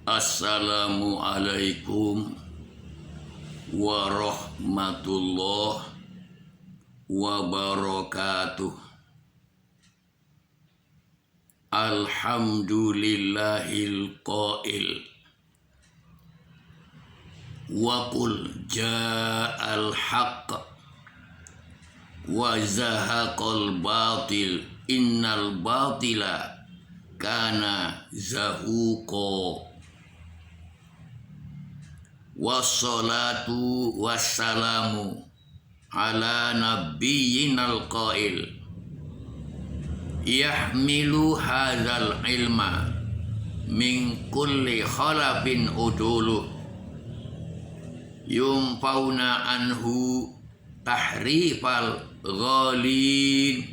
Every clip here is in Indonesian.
Assalamualaikum warahmatullahi wabarakatuh. Alhamdulillahil qail wa qul ja'al haqq wa zahaqal batil innal batila kana zahuqa. Wassalatu wassalamu ala nabiyyinal qail yahmilu hadzal ilma min kulli khalafin uduluh yumfauna anhu tahrifal ghalin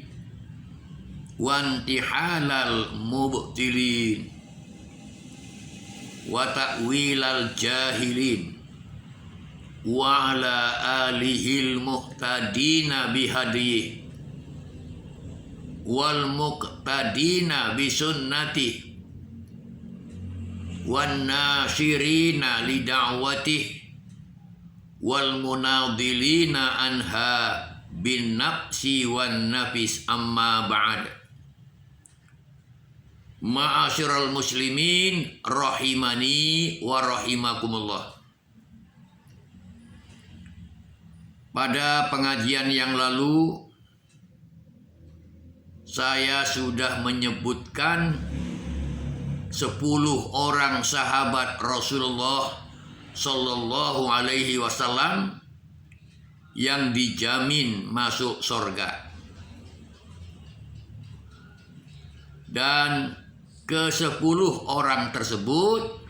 wantihalal mubtilin wa ta'wilal jahilin wa ala alihil muhtadina bihadiyih wal muqtadina bisunnatih wan nasirina lida'watih wal munadilina anha bin nafsi wan nafis amma ba'd. Ma'asyiral muslimin rahimani wa rahimakumullah. Pada pengajian yang lalu saya sudah menyebutkan 10 orang sahabat Rasulullah Sallallahu Alaihi Wasallam yang dijamin masuk surga. Dan ke-10 orang tersebut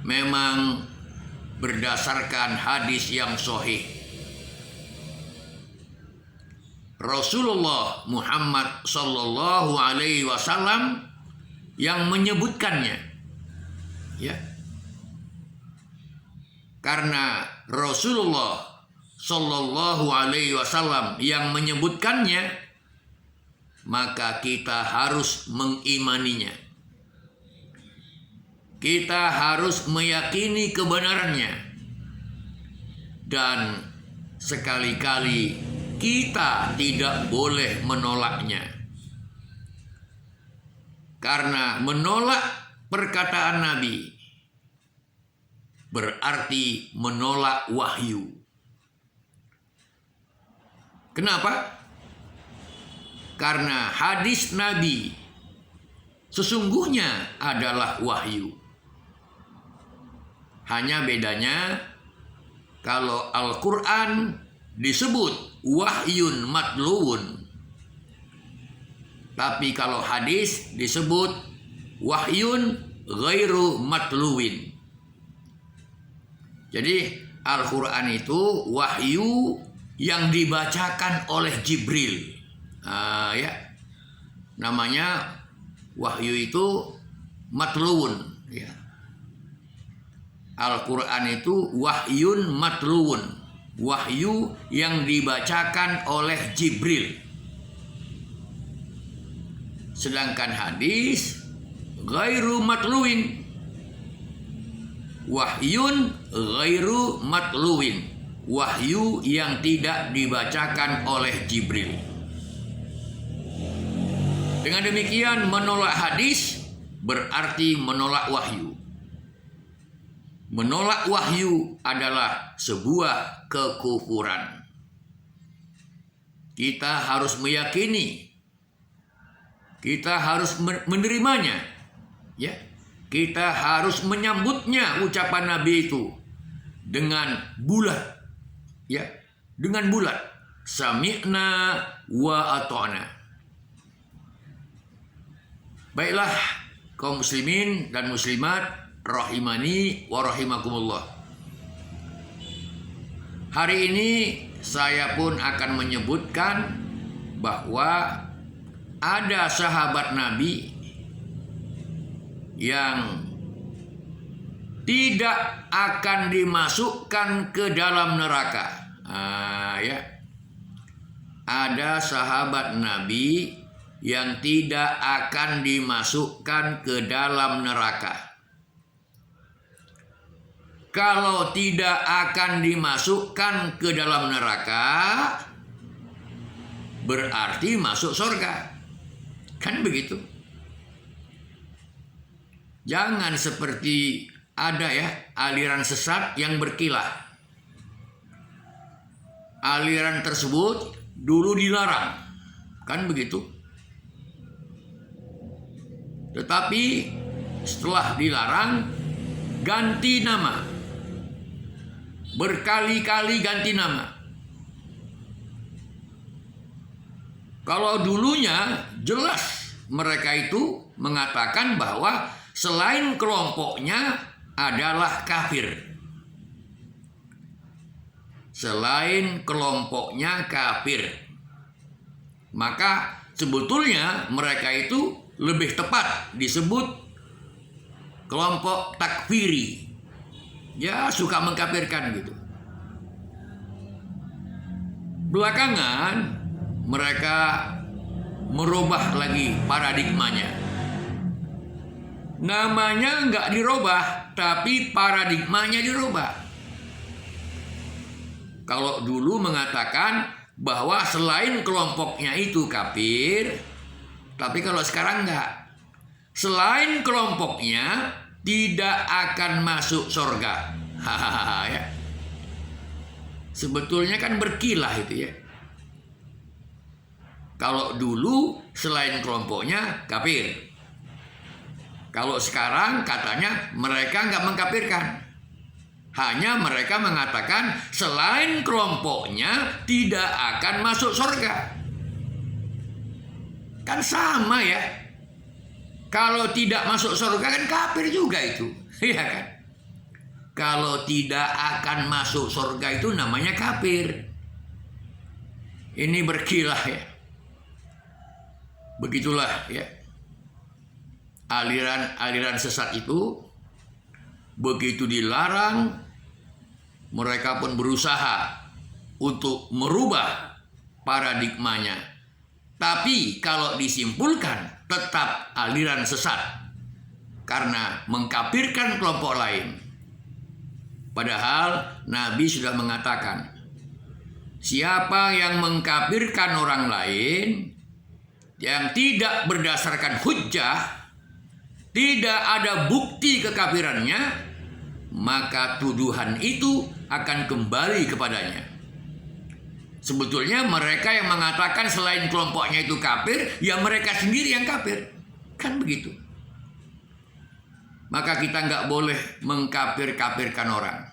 memang berdasarkan hadis yang sahih. Rasulullah Muhammad Sallallahu Alaihi Wasallam yang menyebutkannya, ya. Karena Rasulullah Sallallahu Alaihi Wasallam yang menyebutkannya, maka kita harus mengimaninya. Kita harus meyakini kebenarannya. Dan sekali-kali kita tidak boleh menolaknya. Karena menolak perkataan Nabi berarti menolak wahyu. Kenapa? Karena hadis Nabi sesungguhnya adalah wahyu. Hanya bedanya kalau Al-Quran disebut wahyun matluun, tapi kalau hadis disebut wahyun ghairu matluwin. Jadi Al-Quran itu wahyu yang dibacakan oleh Jibril. Ya, namanya wahyu itu matluun. Ya. Al-Quran itu wahyun matluun, wahyu yang dibacakan oleh Jibril. Sedangkan hadis ghairu matluin, wahyun ghairu matluin, wahyu yang tidak dibacakan oleh Jibril. Dengan demikian menolak hadis berarti menolak wahyu. Menolak wahyu adalah sebuah kekufuran. Kita harus meyakini, kita harus menerimanya, ya. Kita harus menyambutnya ucapan Nabi itu dengan bulat, ya, dengan bulat. Sami'na wa ata'na. Baiklah kaum muslimin dan muslimat rahimani wa rahimakumullah. Hari ini saya pun akan menyebutkan bahwa ada sahabat Nabi yang tidak akan dimasukkan ke dalam neraka. Ya. Ada sahabat Nabi yang tidak akan dimasukkan ke dalam neraka. Kalau tidak akan dimasukkan ke dalam neraka, berarti masuk surga. Kan begitu. Jangan seperti ada ya aliran sesat yang berkilah. Aliran tersebut dulu dilarang. Kan begitu. Tetapi setelah dilarang, ganti nama. Berkali-kali ganti nama. Kalau dulunya jelas mereka itu mengatakan bahwa selain kelompoknya adalah kafir. Selain kelompoknya kafir. Maka sebetulnya mereka itu lebih tepat disebut kelompok takfiri. Ya, suka mengkafirkan gitu. Belakangan mereka merubah lagi paradigmanya. Namanya nggak dirubah, tapi paradigmanya dirubah. Kalau dulu mengatakan bahwa selain kelompoknya itu kafir, tapi kalau sekarang nggak. Selain kelompoknya tidak akan masuk surga. Hahaha ya. Sebetulnya kan berkilah itu ya. Kalau dulu selain kelompoknya kafir. Kalau sekarang katanya mereka nggak mengkafirkan. Hanya mereka mengatakan selain kelompoknya tidak akan masuk surga. Kan sama ya. Kalau tidak masuk surga kan kafir juga itu. Iya kan? Kalau tidak akan masuk surga itu namanya kafir. Ini berkilah ya. Begitulah ya. Aliran sesat itu begitu dilarang, mereka pun berusaha untuk merubah paradigmanya. Tapi kalau disimpulkan tetap aliran sesat karena mengkafirkan kelompok lain. Padahal Nabi sudah mengatakan, siapa yang mengkafirkan orang lain yang tidak berdasarkan hujjah, tidak ada bukti kekafirannya, maka tuduhan itu akan kembali kepadanya. Sebetulnya mereka yang mengatakan selain kelompoknya itu kafir, ya mereka sendiri yang kafir. Kan begitu. Maka kita nggak boleh mengkafir-kafirkan orang.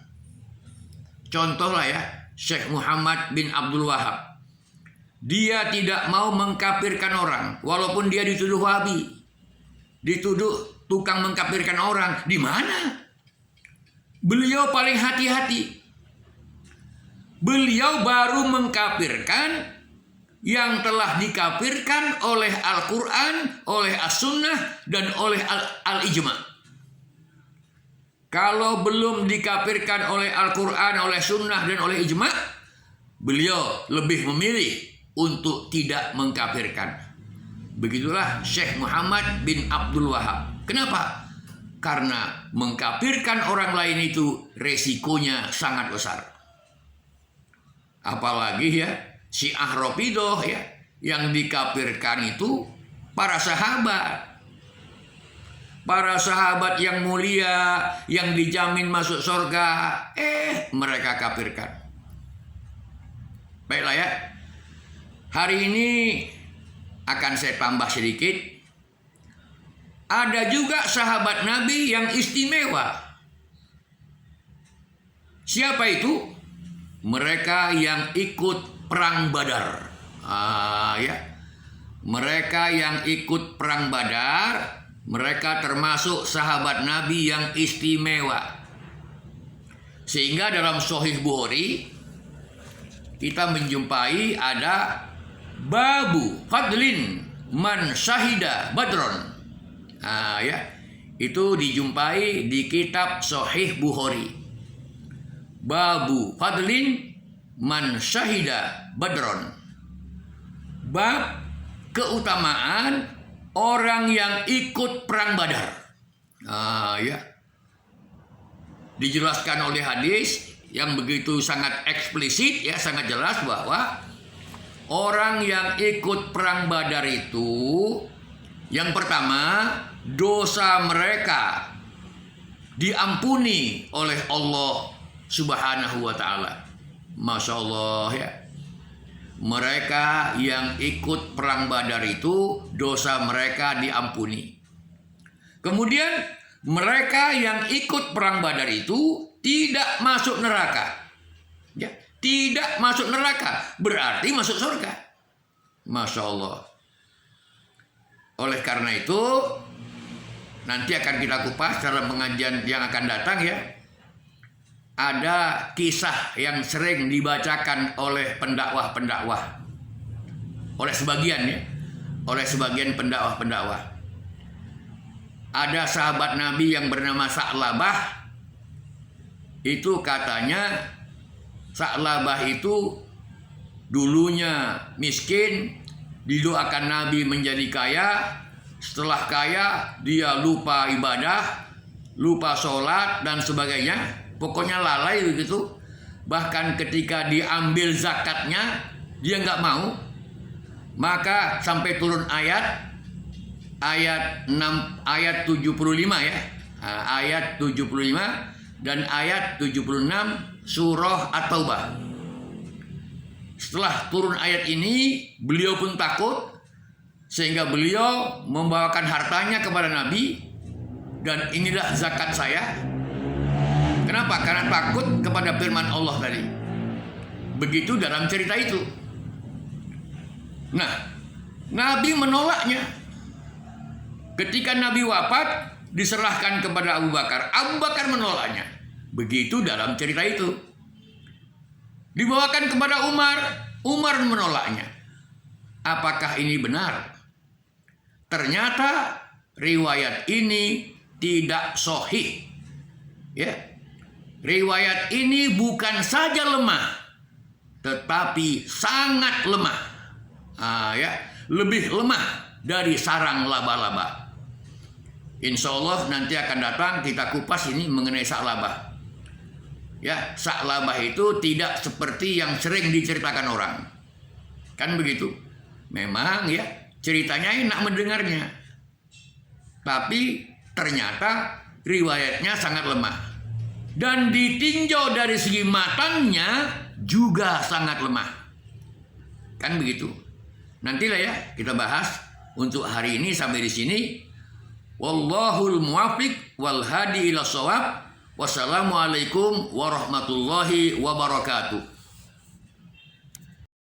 Contoh lah ya, Syekh Muhammad bin Abdul Wahab. Dia tidak mau mengkafirkan orang, walaupun dia dituduh Wahabi. Dituduh tukang mengkafirkan orang. Di mana? Beliau paling hati-hati. Beliau baru mengkafirkan yang telah dikafirkan oleh Al-Quran, oleh As-Sunnah, dan oleh Al-Ijma. Kalau belum dikafirkan oleh Al-Quran, oleh Sunnah, dan oleh Ijma, beliau lebih memilih untuk tidak mengkafirkan. Begitulah Syekh Muhammad bin Abdul Wahab. Kenapa? Karena mengkafirkan orang lain itu resikonya sangat besar. Apalagi ya Syiah Rafidhah ya, yang dikafirkan itu para sahabat. Para sahabat yang mulia, yang dijamin masuk surga, mereka kafirkan. Baiklah ya. Hari ini akan saya tambah sedikit. Ada juga sahabat Nabi yang istimewa. Siapa itu? Mereka yang ikut perang Badar. Ya. Mereka yang ikut perang Badar, mereka termasuk sahabat Nabi yang istimewa. Sehingga dalam Sahih Bukhari kita menjumpai ada babu fadlin man syahida badron. Ya, itu dijumpai di kitab Sahih Bukhari. Babu fadlin man syahida badron. Bab keutamaan orang yang ikut perang Badar. Ya. Dijelaskan oleh hadis yang begitu sangat eksplisit, ya, sangat jelas bahwa orang yang ikut perang Badar itu, yang pertama, dosa mereka diampuni oleh Allah Subhanahu wa ta'ala. Masya Allah, ya. Mereka yang ikut perang Badar itu, dosa mereka diampuni. Kemudian mereka yang ikut perang Badar itu tidak masuk neraka. Ya, tidak masuk neraka, berarti masuk surga. Masya Allah. Oleh karena itu, nanti akan kita kupas dalam pengajian yang akan datang, ya. Ada kisah yang sering dibacakan oleh pendakwah-pendakwah, oleh sebagian pendakwah-pendakwah. Ada sahabat Nabi yang bernama Sa'labah. Itu katanya Sa'labah itu dulunya miskin, didoakan Nabi menjadi kaya. Setelah kaya, dia lupa ibadah, lupa sholat dan sebagainya. Pokoknya lalai begitu. Bahkan ketika diambil zakatnya, dia nggak mau. Maka sampai turun ayat 75, ya. Ayat 75 dan ayat 76 surah At-Taubah. Setelah turun ayat ini, beliau pun takut, sehingga beliau membawakan hartanya kepada Nabi, dan inilah zakat saya. Kenapa? Karena takut kepada firman Allah tadi. Begitu dalam cerita itu. Nah, Nabi menolaknya. Ketika Nabi wafat, diserahkan kepada Abu Bakar. Abu Bakar menolaknya. Begitu dalam cerita itu. Dibawakan kepada Umar. Umar menolaknya. Apakah ini benar? Ternyata riwayat ini tidak sahih. Ya. Riwayat ini bukan saja lemah, tetapi sangat lemah. Ya, lebih lemah dari sarang laba-laba. Insya Allah nanti akan datang kita kupas ini mengenai Sa'labah. Ya, Sa'labah itu tidak seperti yang sering diceritakan orang. Kan begitu. Memang, ya, ceritanya enak mendengarnya. Tapi ternyata riwayatnya sangat lemah. Dan ditinjau dari segi matanya juga sangat lemah. Kan begitu. Nantilah, ya, kita bahas. Untuk hari ini sampai di sini. Wallahul muwaffiq wal hadi ila shawab. Wassalamualaikum warahmatullahi wabarakatuh.